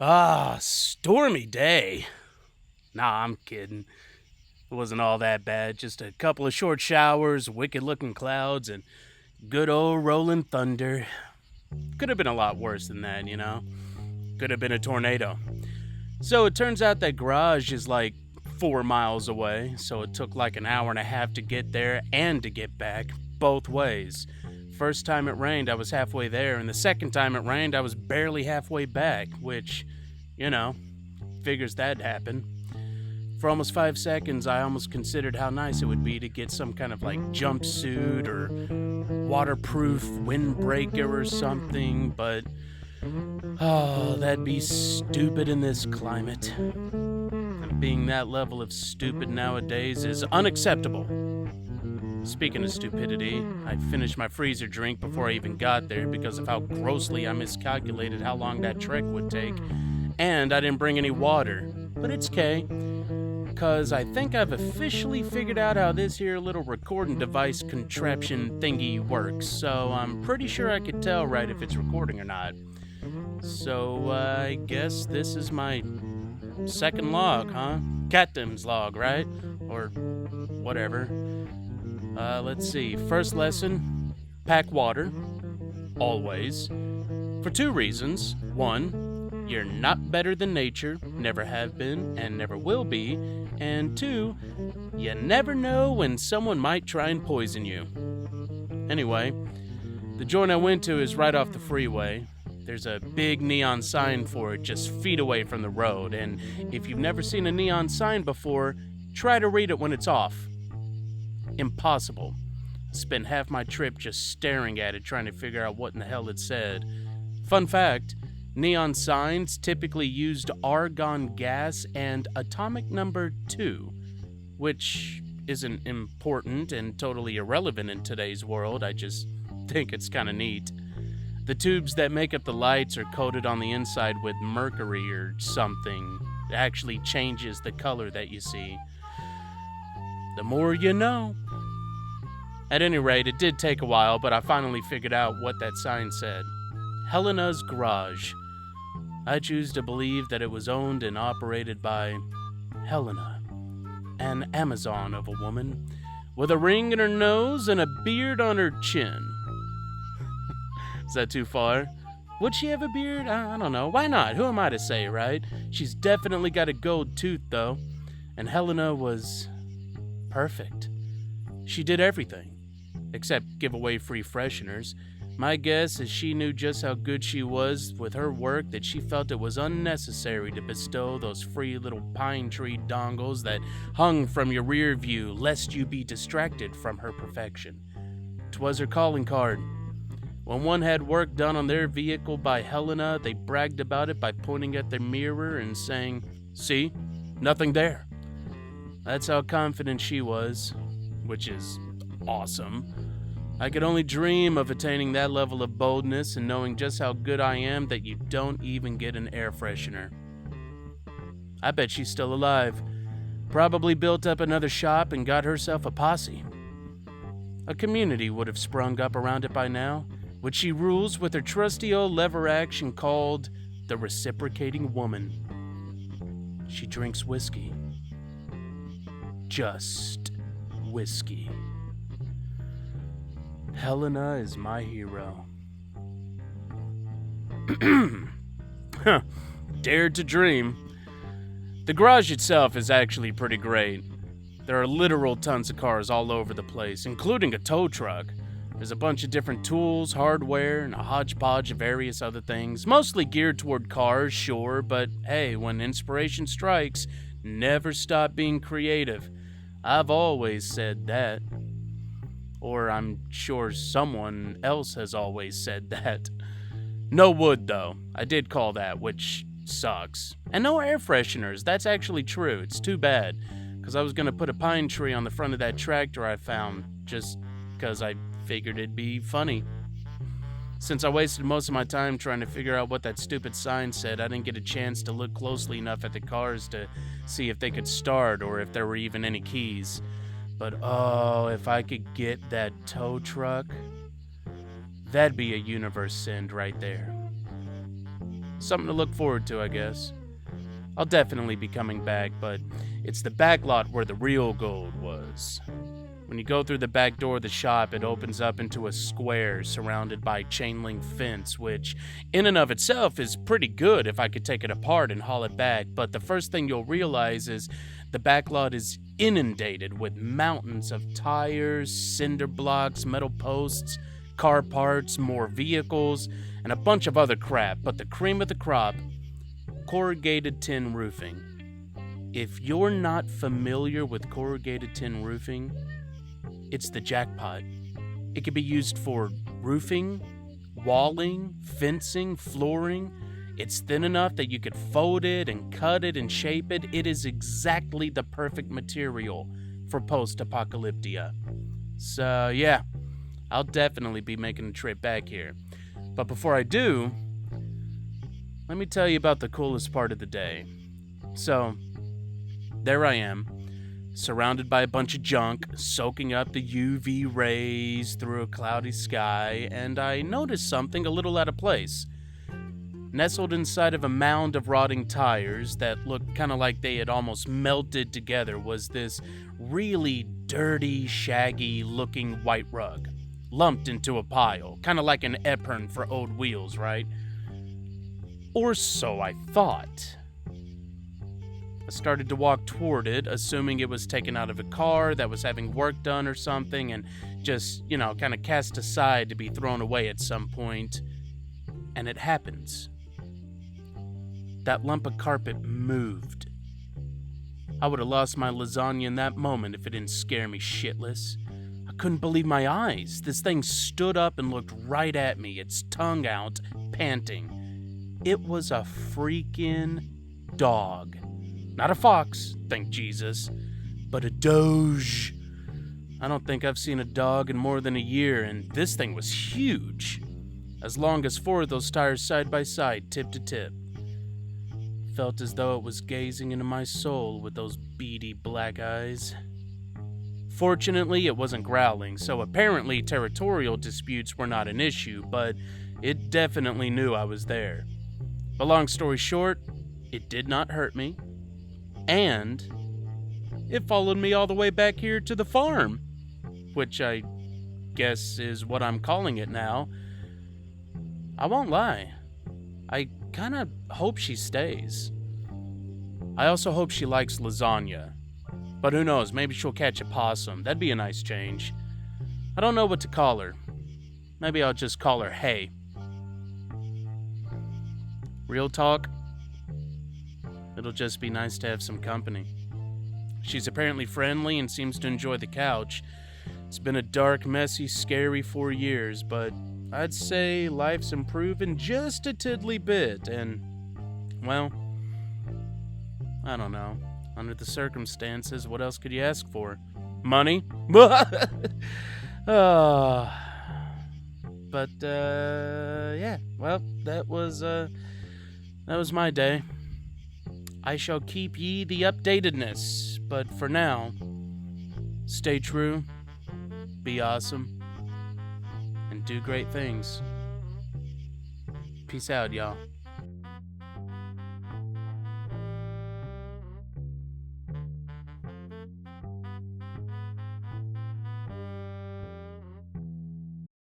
Stormy day. Nah, I'm kidding. It wasn't all that bad. Just a couple of short showers, wicked looking clouds, and good old rolling thunder. Could have been a lot worse than that, you know? Could have been a tornado. So it turns out that garage is like 4 miles away, so it took like an hour and a half to get there and to get back, both ways. First time it rained, I was halfway there, and the second time it rained, I was barely halfway back, which, you know, figures that'd happen. For almost 5 seconds, I almost considered how nice it would be to get some kind of like jumpsuit or waterproof windbreaker or something, but that'd be stupid in this climate. And being that level of stupid nowadays is unacceptable. Speaking of stupidity, I finished my freezer drink before I even got there because of how grossly I miscalculated how long that trek would take, and I didn't bring any water. But it's okay, because I think I've officially figured out how this here little recording device contraption thingy works, so I'm pretty sure I could tell right if it's recording or not. So I guess this is my second log, huh? Captain's log, right? Or whatever. Let's see. First lesson, pack water. Always. For two reasons. One, you're not better than nature, never have been, and never will be. And two, you never know when someone might try and poison you. Anyway, the joint I went to is right off the freeway. There's a big neon sign for it just feet away from the road, and if you've never seen a neon sign before, try to read it when it's off. Impossible. I spent half my trip just staring at it trying to figure out what in the hell it said. Fun fact, neon signs typically used argon gas and atomic number 2, which isn't important and totally irrelevant in today's world. I just think it's kind of neat. The tubes that make up the lights are coated on the inside with mercury or something. It actually changes the color that you see. The more you know. At any rate, it did take a while, but I finally figured out what that sign said. Helena's Garage. I choose to believe that it was owned and operated by Helena, an Amazon of a woman, with a ring in her nose and a beard on her chin. Is that too far? Would she have a beard? I don't know. Why not? Who am I to say, right? She's definitely got a gold tooth, though. And Helena was perfect. She did everything, except give away free fresheners. My guess is she knew just how good she was with her work that she felt it was unnecessary to bestow those free little pine tree dongles that hung from your rear view lest you be distracted from her perfection. 'Twas her calling card. When one had work done on their vehicle by Helena, they bragged about it by pointing at their mirror and saying, "See? Nothing there." That's how confident she was, which is awesome. I could only dream of attaining that level of boldness and knowing just how good I am that you don't even get an air freshener. I bet she's still alive. Probably built up another shop and got herself a posse. A community would have sprung up around it by now, which she rules with her trusty old lever action called the Reciprocating Woman. She drinks whiskey. Just whiskey. Helena is my hero. Dared to dream. The garage itself is actually pretty great. There are literal tons of cars all over the place, including a tow truck. There's a bunch of different tools, hardware, and a hodgepodge of various other things, mostly geared toward cars, sure, but hey, when inspiration strikes, never stop being creative. I've always said that. Or I'm sure someone else has always said that. No wood, though. I did call that, which sucks. And no air fresheners. That's actually true. It's too bad, because I was going to put a pine tree on the front of that tractor I found, just because I figured it'd be funny. Since I wasted most of my time trying to figure out what that stupid sign said, I didn't get a chance to look closely enough at the cars to see if they could start or if there were even any keys. But oh, if I could get that tow truck, that'd be a universe send right there. Something to look forward to, I guess. I'll definitely be coming back, but it's the back lot where the real gold was. When you go through the back door of the shop, it opens up into a square surrounded by chain link fence, which in and of itself is pretty good if I could take it apart and haul it back, but the first thing you'll realize is the back lot is inundated with mountains of tires, cinder blocks, metal posts, car parts, more vehicles, and a bunch of other crap, but the cream of the crop, corrugated tin roofing. If you're not familiar with corrugated tin roofing, it's the jackpot. It can be used for roofing, walling, fencing, flooring. It's thin enough that you could fold it and cut it and shape it. It is exactly the perfect material for post-apocalyptia. So yeah, I'll definitely be making a trip back here. But before I do, let me tell you about the coolest part of the day. So, there I am, surrounded by a bunch of junk, soaking up the UV rays through a cloudy sky, and I noticed something a little out of place. Nestled inside of a mound of rotting tires that looked kind of like they had almost melted together was this really dirty, shaggy-looking white rug, lumped into a pile, kind of like an apron for old wheels, right? Or so I thought. I started to walk toward it, assuming it was taken out of a car that was having work done or something, and just, kind of cast aside to be thrown away at some point. And it happens. That lump of carpet moved. I would have lost my lasagna in that moment if it didn't scare me shitless. I couldn't believe my eyes. This thing stood up and looked right at me, its tongue out, panting. It was a freaking dog. Not a fox, thank Jesus, but a doge. I don't think I've seen a dog in more than a year, and this thing was huge. As long as 4 of those tires side by side, tip to tip. Felt as though it was gazing into my soul with those beady black eyes. Fortunately, it wasn't growling, so apparently territorial disputes were not an issue, but it definitely knew I was there. But long story short, it did not hurt me, and it followed me all the way back here to the farm, which I guess is what I'm calling it now. I won't lie, I kind of hope she stays. I also hope she likes lasagna, but who knows, maybe she'll catch a possum. That'd be a nice change. I don't know what to call her. Maybe I'll just call her Hay. Real talk, it'll just be nice to have some company. She's apparently friendly and seems to enjoy the couch. It's been a dark, messy, scary 4 years, but I'd say life's improving just a tiddly bit, and, well, I don't know. Under the circumstances, what else could you ask for? Money? Yeah, well, that was my day. I shall keep ye the updatedness, but for now, stay true, be awesome, and do great things. Peace out, y'all.